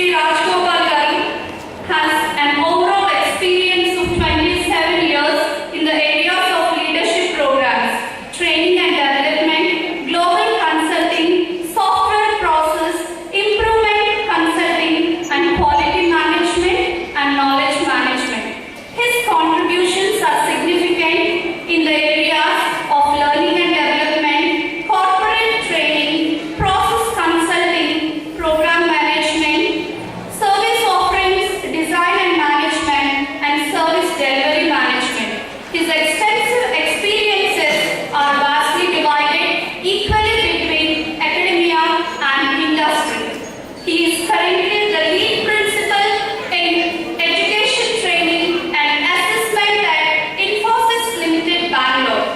Shri Rajgopal has an overall experience of 27 years in the areas of leadership programs, training and development, global consulting, software process, improvement consulting, and quality management and knowledge management. His contributions are significant in the areas of learning and development, corporate training, process consulting, program management, service offerings, design and management, and service delivery management. His extensive experiences are vastly divided equally between academia and industry. He is currently the lead principal in education training and assessment at Infosys Ltd Bangalore.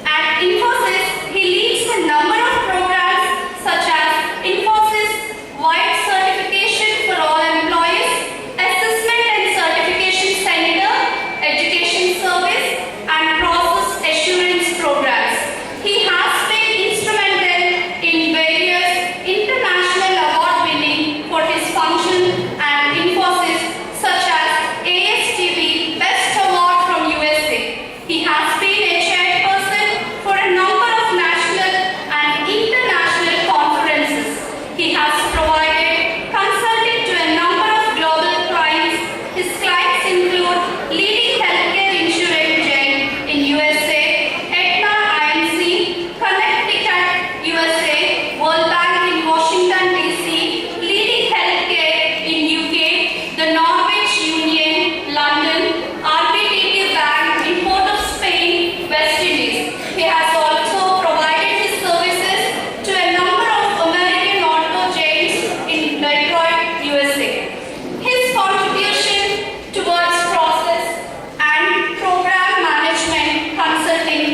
At Infosys, he leads a number of programs such as Infosys Wide Certification for All Employees, Assessment and Certification Center, Education Service, and Process Assurance programs. He has been instrumental in various international award winning for his function at Infosys, such as ASTB Best Award from USA. He has been a chairperson for a number of national and international conferences. He has provided consulting to a number of global clients. His clients include leading healthcare insurance chain in USA, Aetna INC, Connecticut, USA, World Bank in Washington DC, leading healthcare in UK, the Norwich Union, London, RBTT Bank in Port of Spain, West Indies. He has also provided his services to a number of American auto chains in Detroit, USA. His contribution towards process and program management consulting,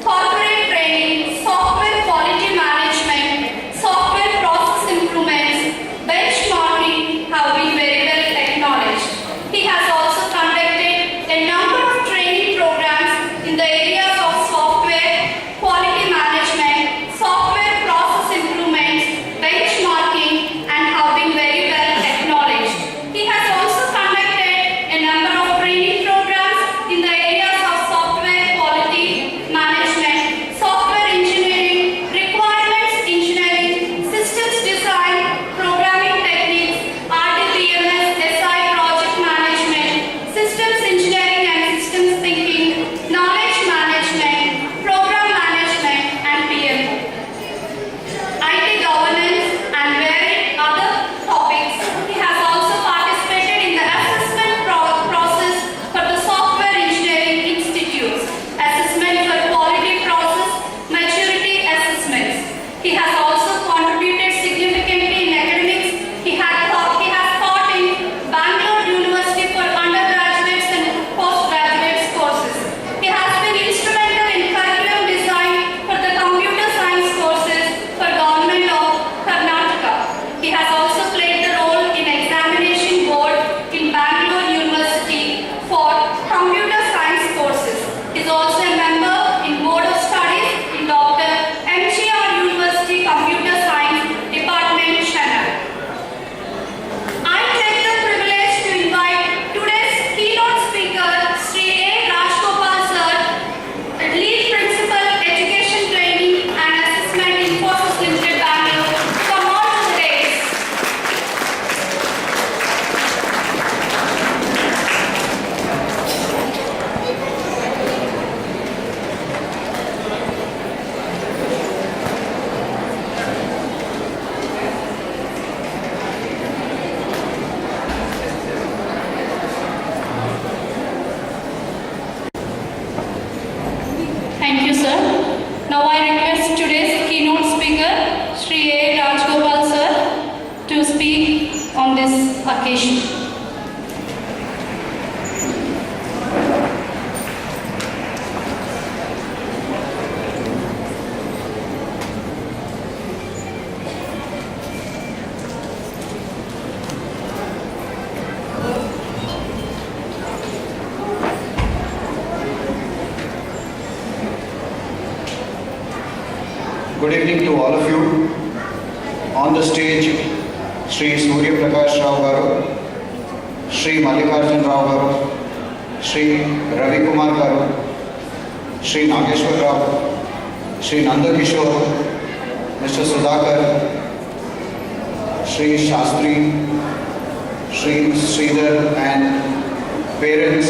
corporate training, software quality management, software process improvements, benchmarking have been very well acknowledged. He has also conducted a number of training programs in the areas of software quality management, software process improvements, benchmarking, and have been very well acknowledged. He has also conducted a number of training programs in the areas of software quality management, software engineering, requirements engineering, systems design, programming techniques, RDBMS, SI project management, systems engineering and systems thinking, knowledge management, program management, and PMO. IT governance and varied other topics. He has also participated in the assessment process for the software engineering institutes, assessment for quality process, maturity assessments. He has also contributed significantly in academics. He has taught in Bangalore University for undergraduates and postgraduate courses. He has been instrumental in curriculum design for the computer science courses for Government of Karnataka. He has also played the role in examination board in Bangalore University for computer science courses. He is also a member in board of studies in Dr. MGR University Computer Science Department, Chennai. I take the privilege to invite today's keynote speaker, Shri A. Rajgopal Sir, Lead Principal, Education Training and Assessment, Infosys Ltd Bangalore, to come on to the dais. Thank you, sir. Now I request today's keynote speaker, Shri A. Rajgopal Sir, to speak on this occasion. Good evening to all of you. On the stage, Sri Shri Surya Prakash Rao Garu, Shri Mallikarjun Rao Garu, Shri Ravi Kumar Garu, Shri Nageshwar Rao, Shri Nanda Kishore, Mr. Sudhakar, Shri Shastri, Shri Sridhar, and parents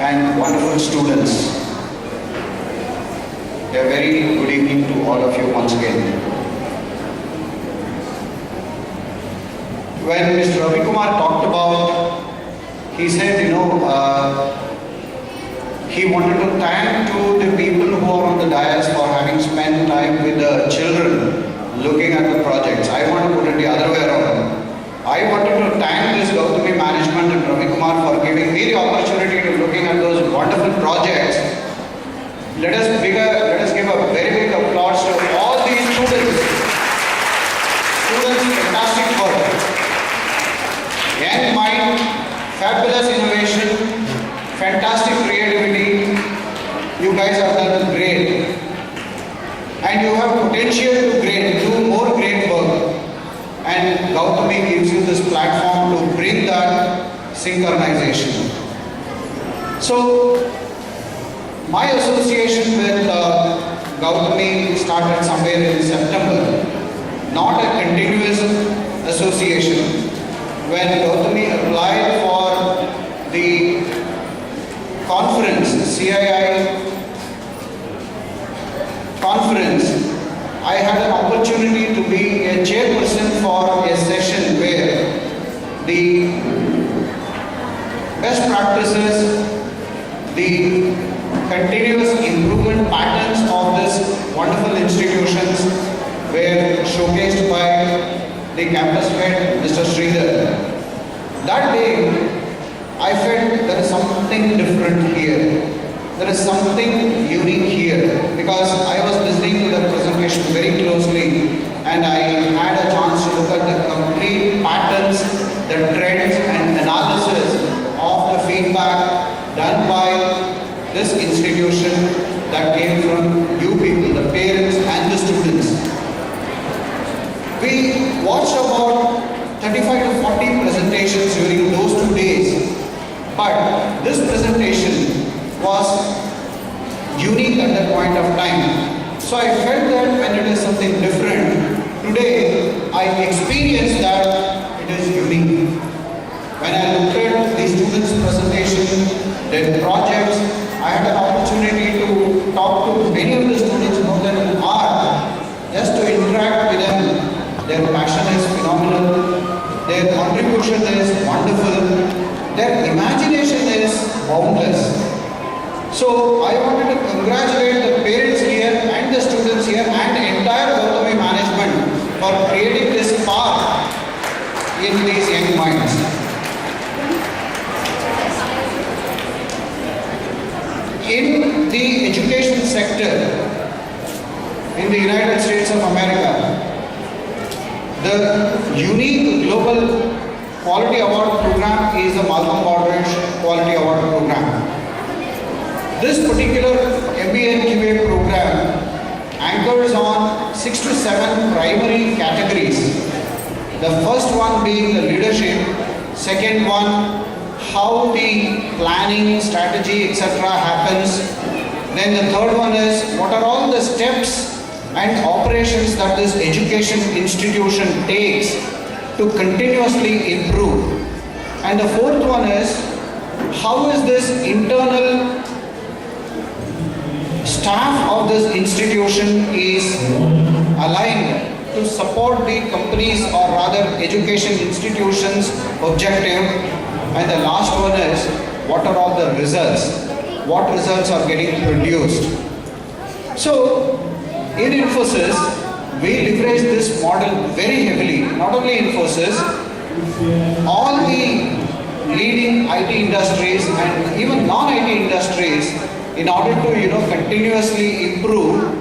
and wonderful students. A very good evening to all of you once again. When Mr. Ravi Kumar talked about, he said, he wanted to thank to the people who are on the dais for having spent time with the children looking at the projects. I want to put it the other way around. I wanted to thank this Gowthami management and Ravi Kumar for giving me the opportunity to looking at those wonderful projects. Let us give a very big applause to all these students. Students, fantastic work. Young mind, fabulous innovation, fantastic creativity. You guys have done great. And you have potential to do more great work. And Gowthami gives you this platform to bring that synchronization. So, my association with Gowthami started somewhere in September, not a continuous association. When Gowthami applied for the conference, CII conference, I had an opportunity to be a chairperson for a session where the best practices, the continuous improvement patterns of these wonderful institutions were showcased by the campus head, Mr. Sridhar. That day, I felt there is something different here. There is something unique here because I was listening to the presentation very closely and I had a chance to look at the complete patterns, the trends and analysis of the feedback done by this institution that came from you people, the parents and the students. We watched about 35 to 40 presentations during those 2 days, but this presentation was unique at that point of time. So I felt that when it is something different, today I experienced that it is unique. When I looked at the students' presentation, their projects, I had an opportunity to talk to many of the students more than an hour, just to interact with them. Their passion is phenomenal, their contribution is wonderful, their imagination is boundless. So I wanted to congratulate the parents here and the students here and the entire Gowthami management for creating this spark in these young minds. In the education sector in the United States of America, the unique global quality award program is the Malcolm Aldrich Quality Award program. This particular MBA and QA program anchors on 6 to 7 primary categories. The first one being the leadership, second one how the planning, strategy, etc. happens. Then the third one is what are all the steps and operations that this education institution takes to continuously improve. And the fourth one is how is this internal staff of this institution is aligned to support the company's or rather education institutions' objective. And the last one is what are all the results? What results are getting produced? So in Infosys, we leverage this model very heavily. Not only Infosys, all the leading IT industries and even non-IT industries, in order to continuously improve,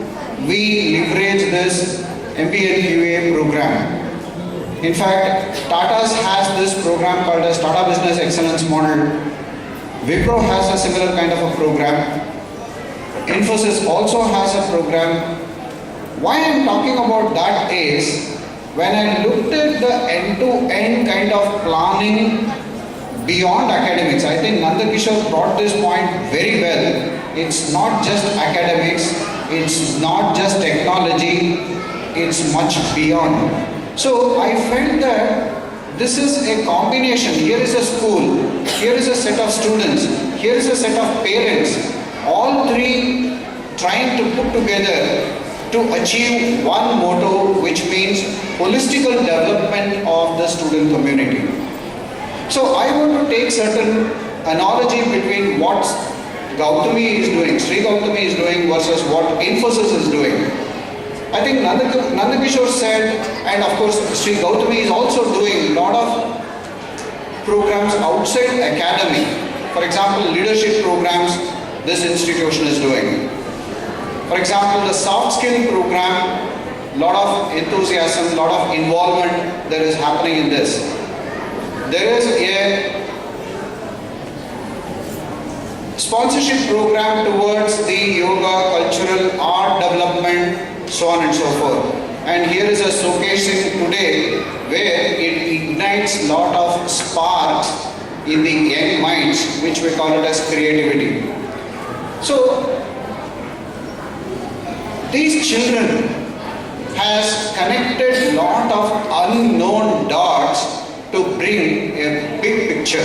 we leverage this MBA and QA program. In fact, Tata's has this program called as Tata Business Excellence Model. Wipro has a similar kind of a program. Infosys also has a program. Why I am talking about that is, when I looked at the end-to-end kind of planning beyond academics, I think Nandakishore brought this point very well. It's not just academics, it's not just technology, it's much beyond. So I felt that this is a combination. Here is a school, here is a set of students, here is a set of parents, all three trying to put together to achieve one motto, which means holistical development of the student community. So I want to take certain analogy between what Gowthami is doing, Sri Gowthami is doing versus what Infosys is doing. I think Nandakishore said, and of course Sri Gowthami is also doing a lot of programs outside academy. For example, leadership programs this institution is doing. For example, the soft skill program, lot of enthusiasm, lot of involvement that is happening in this. There is a sponsorship program towards the yoga, cultural, art development, so on and so forth. And here is a showcasing today where it ignites lot of sparks in the young minds, which we call it as creativity. So these children has connected lot of unknown dots to bring a big picture.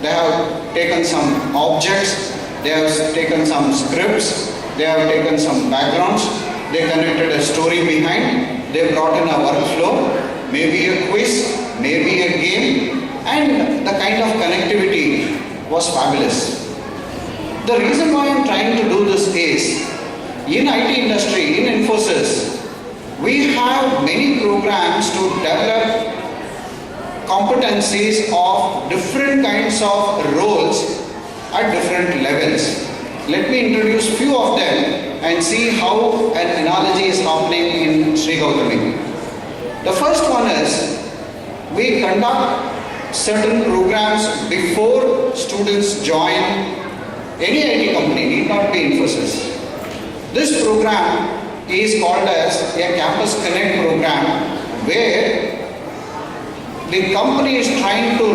They have taken some objects, they have taken some scripts, they have taken some backgrounds, they connected a story behind, they brought in a workflow, maybe a quiz, maybe a game, and the kind of connectivity was fabulous. The reason why I am trying to do this is, in IT industry, in Infosys, we have many programs to develop competencies of different kinds of roles at different levels. Let me introduce few of them and see how an analogy is happening in Sri Gowthami. The first one is, we conduct certain programs before students join any IT company, need not be Infosys. This program is called as a Campus Connect program, where the company is trying to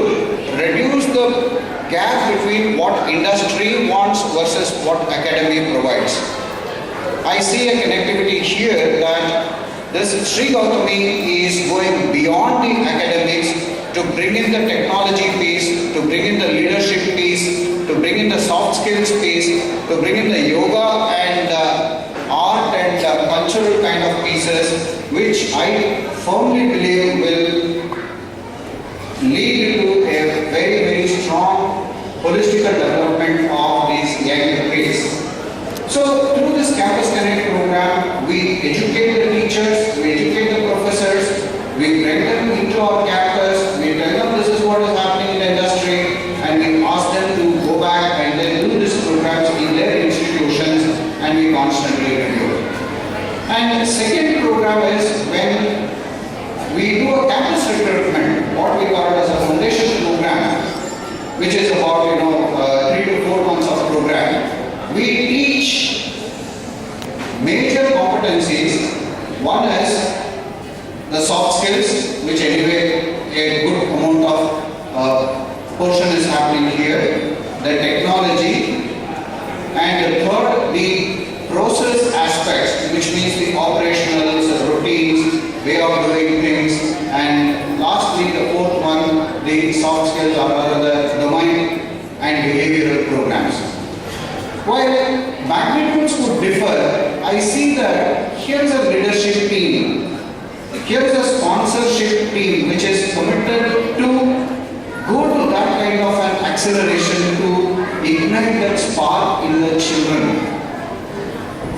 reduce the gap between what industry wants versus what academy provides. I see a connectivity here that this Sri Gowthami is going beyond the academics to bring in the technology piece, to bring in the leadership piece, to bring in the soft skills piece, to bring in the yoga and art and cultural kind of pieces, which I firmly believe will lead to a very, very strong holistical development of these young kids. So through this Campus Connect program, we educate the teachers, we educate the professors, we bring them into our campus, we tell them this is what is happening in the industry, and we ask them to go back and then do these programs in their institutions, and we constantly review. And the second program is when we do a campus recruitment, what we call as a foundation program, which is about 3 to 4 months of program. We teach major competencies. One is the soft skills, which anyway a good amount of portion is happening here. The technology, and the third, the process aspects, which means the operationals, the routines, way of doing things, and lastly the fourth one, the soft skills or rather the domain and behavioral programs. While magnitudes would differ, I see that here is a leadership team, here is a sponsorship team which is committed to go to that kind of an acceleration to ignite that spark in the children.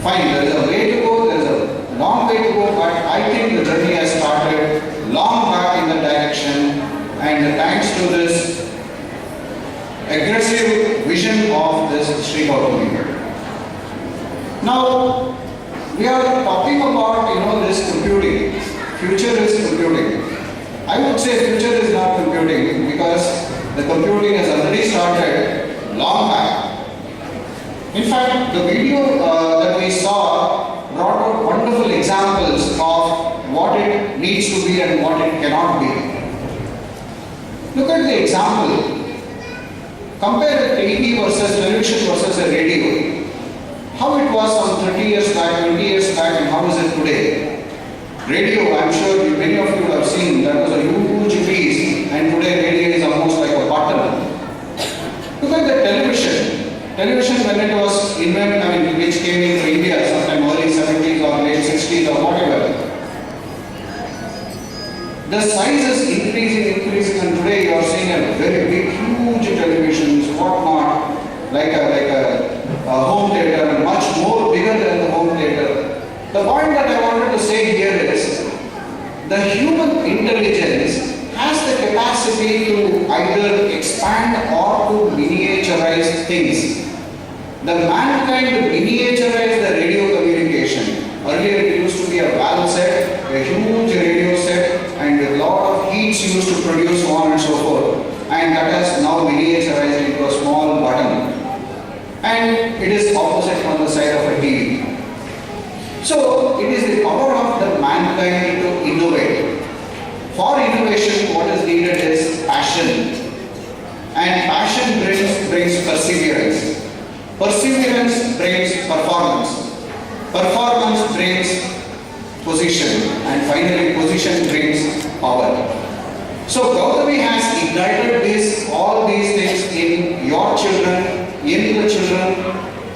Fine, there is a way to go, there is a long way to go, but I think the journey has started long back in the direction, and thanks to this aggressive vision of this Sri Gowthami. Now, we are talking about this computing. Future is computing. I would say future is not computing because the computing has already started long back. In fact, the video that we saw brought out wonderful examples of what it needs to be and what it cannot be. Look at the example. Compare a TV versus television versus a radio. How it was some 30 years back, 20 years back, and how is it today? Radio, I'm sure many of you have seen, that was a huge piece, and today radio is almost like a button. Look at the television. Television, when it was invented, which came into India sometime early 70s or late 60s or whatever, the size is increasing, and today you are seeing a very big, huge televisions, whatnot, like a home theater, much more bigger than the home theater. The point that I wanted to say here is, the human intelligence has the capacity to either expand or to miniaturize things. The mankind miniaturized the radio communication. Earlier it used to be a valve set, a huge radio set, and a lot of heats used to produce so on and so forth. And that has now miniaturized into a small button. And it is opposite on the side of a TV. So it is the power of the mankind to innovate. For innovation, what is needed is passion. And passion brings perseverance. Perseverance brings performance. Performance brings position. And finally, position brings power. So Gowthami has ignited all these things in your children, in the children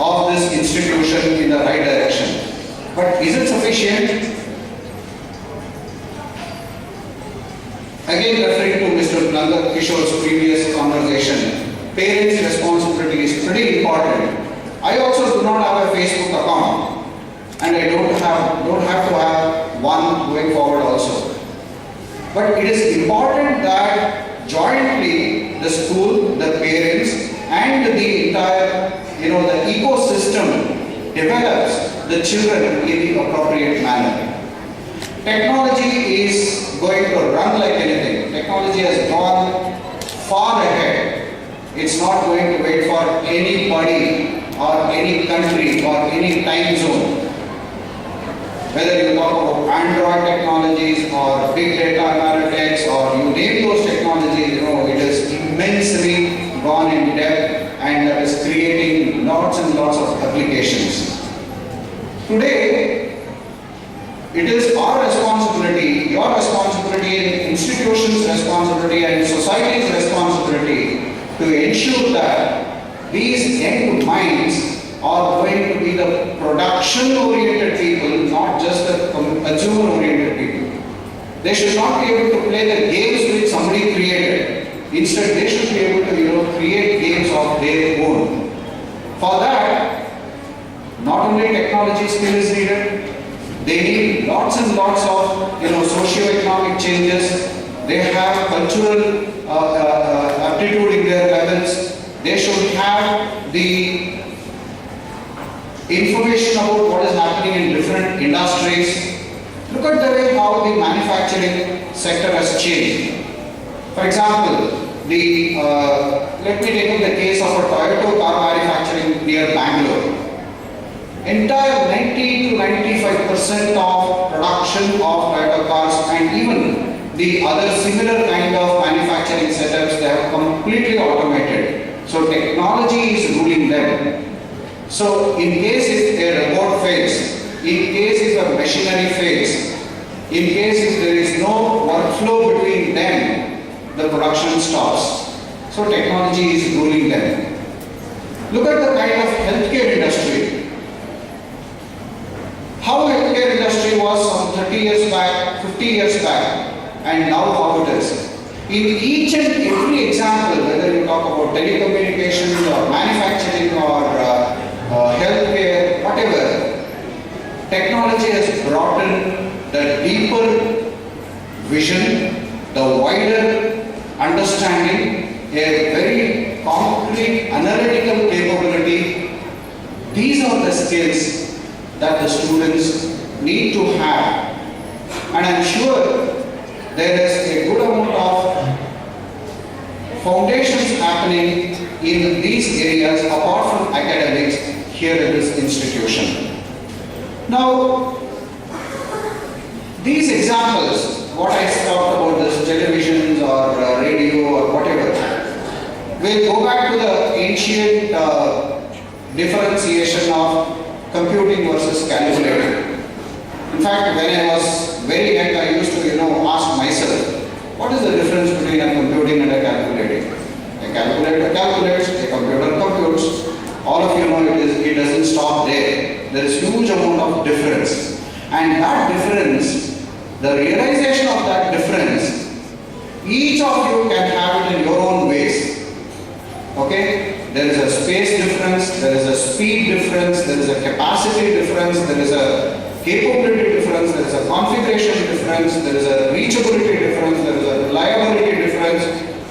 of this institution in the right direction. But is it sufficient? Again, referring to Mr. Nanda Kishore's previous conversation, parents' responsibility is pretty important. I also do not have a Facebook account, and I don't have to have one going forward also. But it is important that jointly the school, the parents, and the entire, the ecosystem develops the children in the appropriate manner. Technology is going to run like anything. Technology has gone far ahead. It's not going to wait for anybody or any country or any time zone. Whether you talk about Android technologies or big data analytics or you name those technologies, it is immensely gone in depth and that is creating lots and lots of applications. Today, it is our responsibility, your responsibility, and institutions' responsibility and society's responsibility to ensure that these young minds are going to be the production-oriented people, not just the consumer-oriented people. They should not be able to play the games which somebody created. Instead, they should be able to create games of their own. For that, not only technology skill is needed, they need lots and lots of socio-economic changes. They have cultural aptitude in their levels. They should have the information about what is happening in different industries. Look at the way how the manufacturing sector has changed. For example, let me take up the case of a Toyota car manufacturing near Bangalore. Entire 90 to 95% of production of Toyota cars and even the other similar kind of manufacturing setups, they have completely automated. So technology is ruling them. So in case if a robot fails, in case if a machinery fails, in case if there is no workflow between them, the production stops. So technology is ruling them. Look at the kind of healthcare industry. How healthcare industry was some 30 years back, 50 years back, and now how it is. In each and every example, whether you talk about telecommunications or manufacturing or healthcare, whatever, technology has brought in the deeper vision, the wider understanding, a very concrete analytical capability. These are the skills that the students need to have. And I'm sure there is a good amount of foundations happening in these areas apart from academics here in this institution. Now, These examples, what I talked about, this televisions or radio or whatever, will go back to the ancient differentiation of computing versus calculating. In fact, when I was very young, I used to, ask myself, what is the difference between a computing and a calculating? A calculator calculates, a computer computes. All of you know it doesn't stop there. There is huge amount of difference. And that difference, the realization of that difference, each of you can have it in your own ways. Okay? There is a space difference, there is a speed difference, there is a capacity difference, there is a capability difference, there is a configuration difference, there is a reachability difference, there is a reliability difference.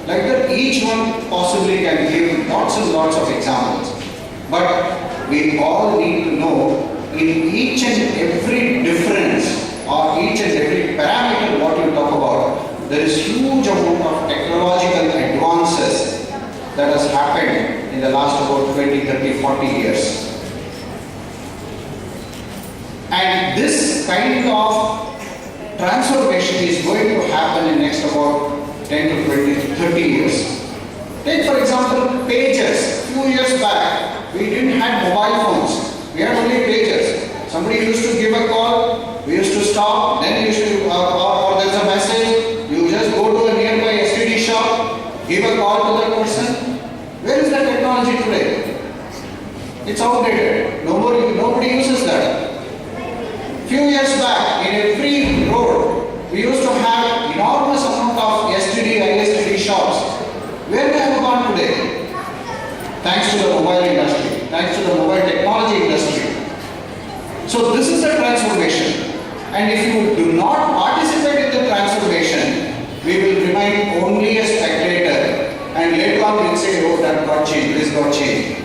Like that, each one possibly can give lots and lots of examples. But we all need to know in each and every difference or each and every parameter what you talk about, there is huge amount of technological advances that has happened in the last about 20, 30, 40 years. And this kind of transformation is going to happen in next about 10 to 20, 30 years. Take for example pages. Few years back, we didn't have mobile phones. We had only pages. Somebody used to give a call, we used to stop, then you should, or there's a message, you just go to a nearby STD shop, give a call to that person. Where is that technology today? It's outdated. Nobody uses that. Few years back, in every road, we used to have enormous amount of STD, ISTD shops. Where they have gone today? Thanks to the mobile industry, thanks to the mobile technology industry. So this is the transformation. And if you do not participate in the transformation, we will remain only a spectator. And later on we'll say, oh, that got changed, this got changed.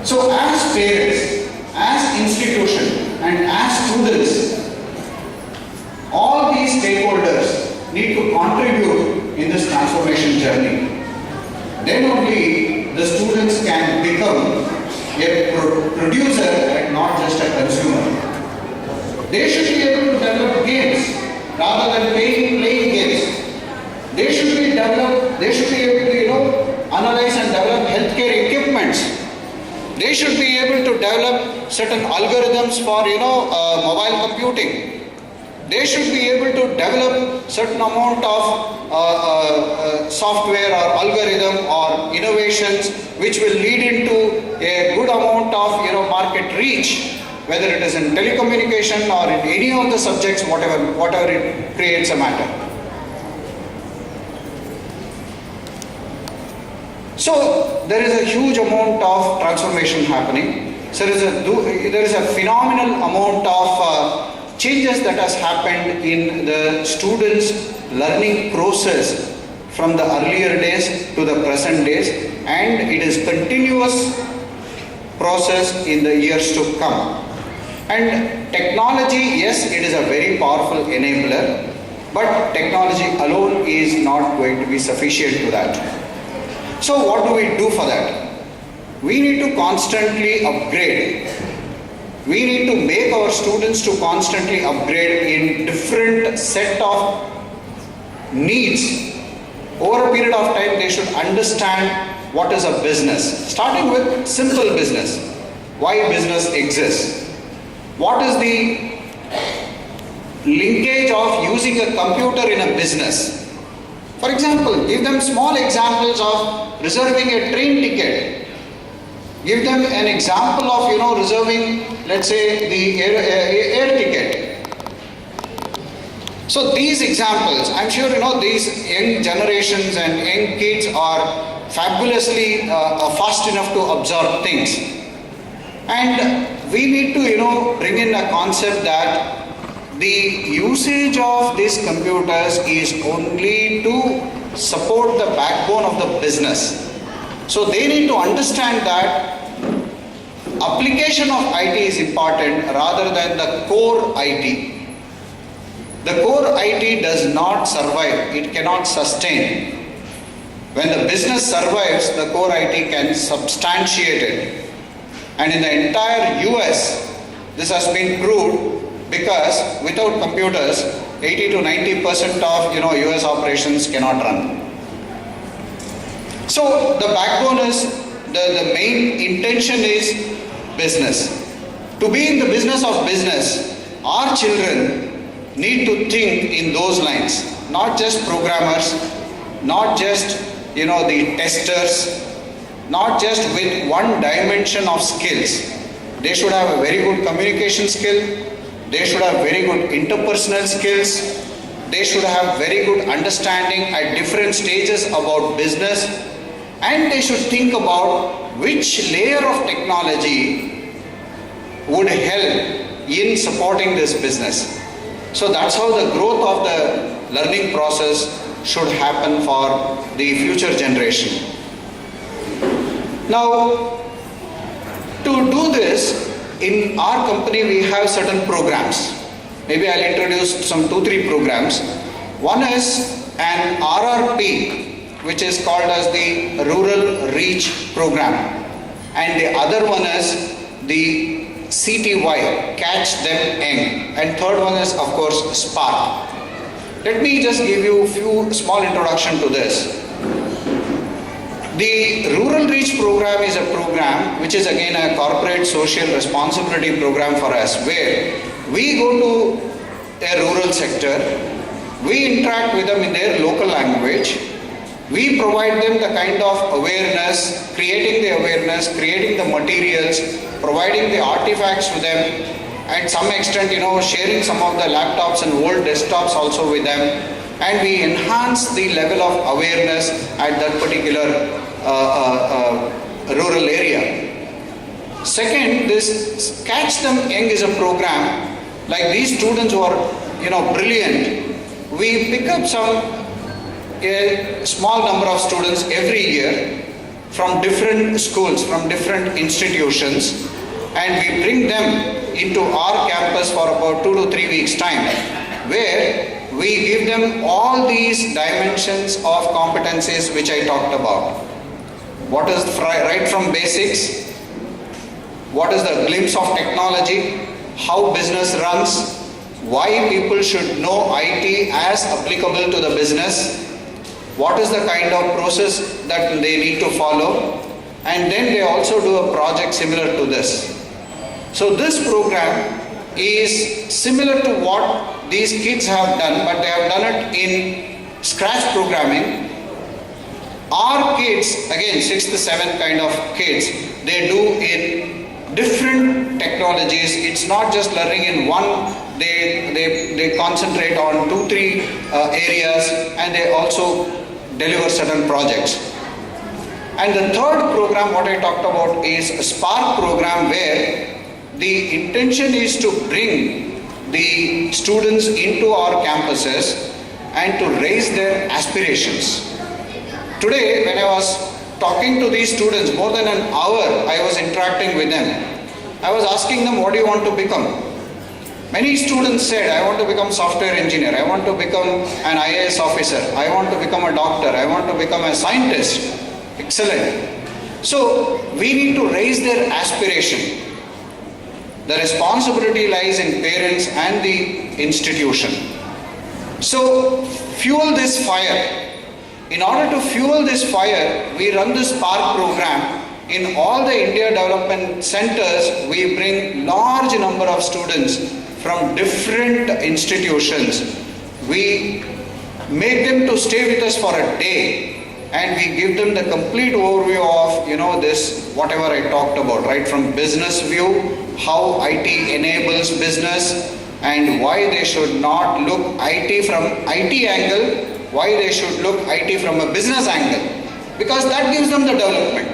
So as parents, as institution, and as students, all these stakeholders need to contribute in this transformation journey. Then only the students can become a producer and not just a consumer. They should be able to develop games rather than playing games. They should be able to, analyze and develop healthcare equipments. They should be able to develop certain algorithms for, mobile computing. They should be able to develop certain amount of software or algorithm or innovations which will lead into a good amount of, market reach, whether it is in telecommunication or in any of the subjects, whatever it creates a matter. So there is a huge amount of transformation happening. So there is a phenomenal amount of changes that has happened in the students' learning process from the earlier days to the present days, and it is continuous process in the years to come. And technology, yes, it is a very powerful enabler, but technology alone is not going to be sufficient to that. So what do we do for that? We need to constantly upgrade. We need to make our students to constantly upgrade in different set of needs. Over a period of time, they should understand what is a business. Starting with simple business. Why business exists. What is the linkage of using a computer in a business? For example, give them small examples of reserving a train ticket. Give them an example of, reserving, let's say, the air ticket. So these examples, I'm sure, these young generations and young kids are fabulously fast enough to observe things. And we need to, bring in a concept that the usage of these computers is only to support the backbone of the business. So they need to understand that application of IT is important rather than the core IT. The core IT does not survive, it cannot sustain. When the business survives, the core IT can substantiate it. And in the entire US, this has been proved because without computers, 80 to 90% of US operations cannot run. So the backbone is, the main intention is business. To be in the business of business, our children need to think in those lines, not just programmers, not just the testers, not just with one dimension of skills. They should have a very good communication skill, they should have very good interpersonal skills, they should have very good understanding at different stages about business, and they should think about which layer of technology would help in supporting this business. So that's how the growth of the learning process should happen for the future generation. Now, to do this, in our company we have certain programs. Maybe I'll introduce some 2-3 programs. One is an RRP, which is called as the Rural Reach Program, and the other one is the CTY, Catch Them Young, and third one is of course Spark. Let me just give you a few small introduction to this. The Rural Reach Program is a program which is again a corporate social responsibility program for us, where we go to a rural sector, we interact with them in their local language, we provide them the kind of awareness, creating the awareness, creating the materials, providing the artifacts to them, and some extent sharing some of the laptops and old desktops also with them, and we enhance the level of awareness at that particular rural area. Second, this Catch Them Young is a program, like these students who are brilliant, we pick up a small number of students every year from different schools, from different institutions, and we bring them into our campus for about 2 to 3 weeks time, where we give them all these dimensions of competencies which I talked about. What is right from basics, what is the glimpse of technology, how business runs, why people should know IT as applicable to the business, what is the kind of process that they need to follow, and then they also do a project similar to this. So this program is similar to what these kids have done, but they have done it in scratch programming. Our kids, again 6th, 7th kind of kids, they do in different technologies. It's not just learning in one, they concentrate on 2-3 areas, and they also deliver certain projects. And the third program what I talked about is a Spark program, where the intention is to bring the students into our campuses and to raise their aspirations. Today, when I was talking to these students, more than an hour I was interacting with them. I was asking them, what do you want to become? Many students said, I want to become software engineer, I want to become an IAS officer, I want to become a doctor, I want to become a scientist. Excellent. So we need to raise their aspiration. The responsibility lies in parents and the institution. So fuel this fire. In order to fuel this fire, we run this Spark program. In all the India Development Centers, we bring large number of students from different institutions. We make them to stay with us for a day, and we give them the complete overview of this whatever I talked about, right from business view, how IT enables business, and why they should not look IT from IT angle, why they should look IT from a business angle, because that gives them the development,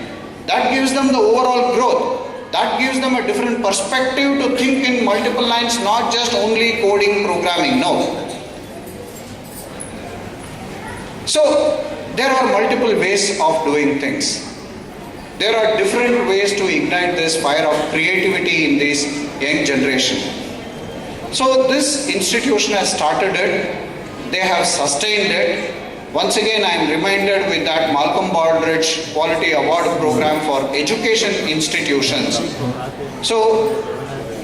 that gives them the overall growth, that gives them a different perspective to think in multiple lines, not just only coding, programming, no. So there are multiple ways of doing things. There are different ways to ignite this fire of creativity in this young generation. So this institution has started it, they have sustained it. Once again, I am reminded with that Malcolm Baldrige Quality Award Program for Education Institutions. So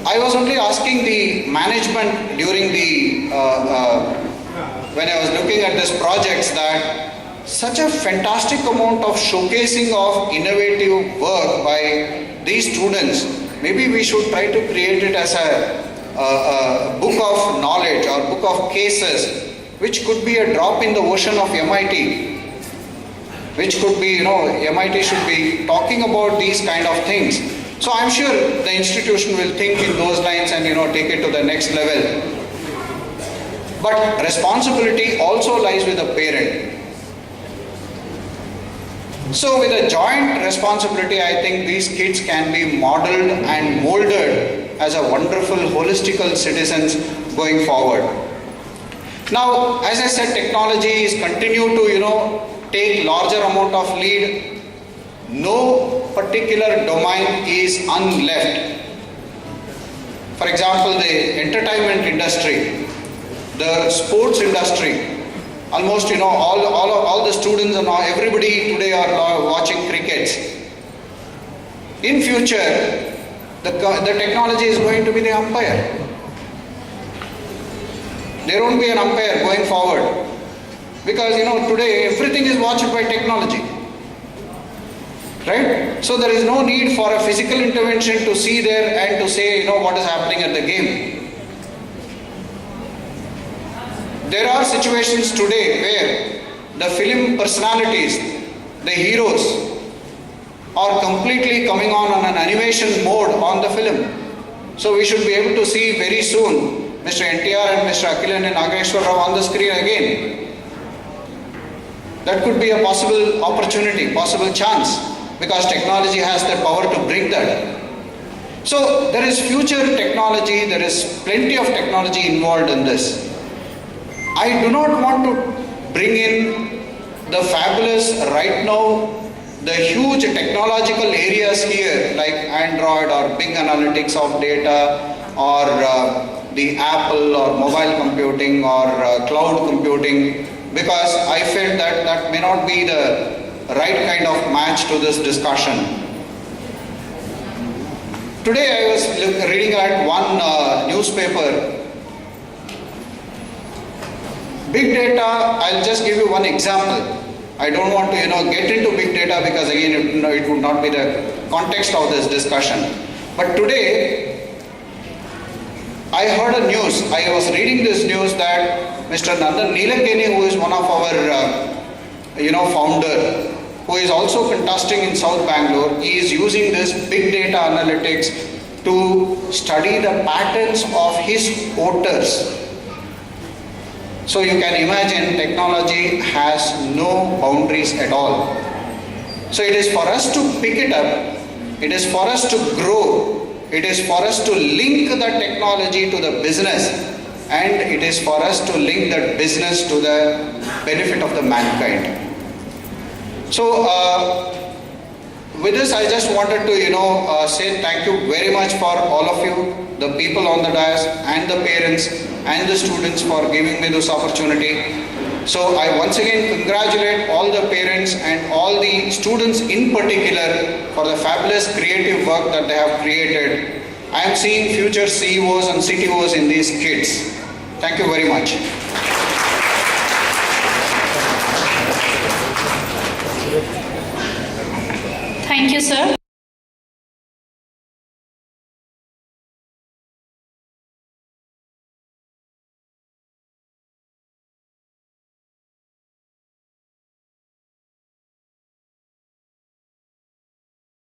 I was only asking the management during the, when I was looking at this projects, that such a fantastic amount of showcasing of innovative work by these students, maybe we should try to create it as a book of knowledge or book of cases, which could be a drop in the ocean of MIT, which could be, MIT should be talking about these kind of things. So I'm sure the institution will think in those lines and, take it to the next level. But responsibility also lies with the parent. So with a joint responsibility, I think these kids can be modeled and molded as a wonderful holistical citizens going forward. Now, as I said, technology is continue to, take larger amount of lead. No particular domain is unleft. For example, the entertainment industry, the sports industry, almost all the students and everybody today are watching crickets. In future, the technology is going to be the umpire. There won't be an umpire going forward, because today everything is watched by technology, right? So there is no need for a physical intervention to see there and to say what is happening at the game. There are situations today where the film personalities, the heroes, are completely coming on an animation mode on the film. So we should be able to see very soon Mr. NTR and Mr. Akhilan and Nageshwar Rao on the screen again. That could be a possible opportunity, possible chance, because technology has the power to bring that. So there is future technology, there is plenty of technology involved in this. I do not want to bring in the fabulous right now, the huge technological areas here like Android or big analytics of data or the Apple or mobile computing or cloud computing, because I felt that that may not be the right kind of match to this discussion. Today I was reading at one newspaper. Big data, I'll just give you one example. I don't want to get into big data because again it would not be the context of this discussion. But today I heard a news, I was reading this news that Mr. Nandan Nilekani, who is one of our founder, who is also contesting in South Bangalore, he is using this big data analytics to study the patterns of his voters. So you can imagine technology has no boundaries at all. So it is for us to pick it up, it is for us to grow, it is for us to link the technology to the business, and it is for us to link that business to the benefit of the mankind. So with this I just wanted to say thank you very much for all of you, the people on the dais and the parents and the students for giving me this opportunity. So I once again congratulate all the parents and all the students in particular for the fabulous creative work that they have created. I am seeing future CEOs and CTOs in these kids. Thank you very much. Thank you, sir.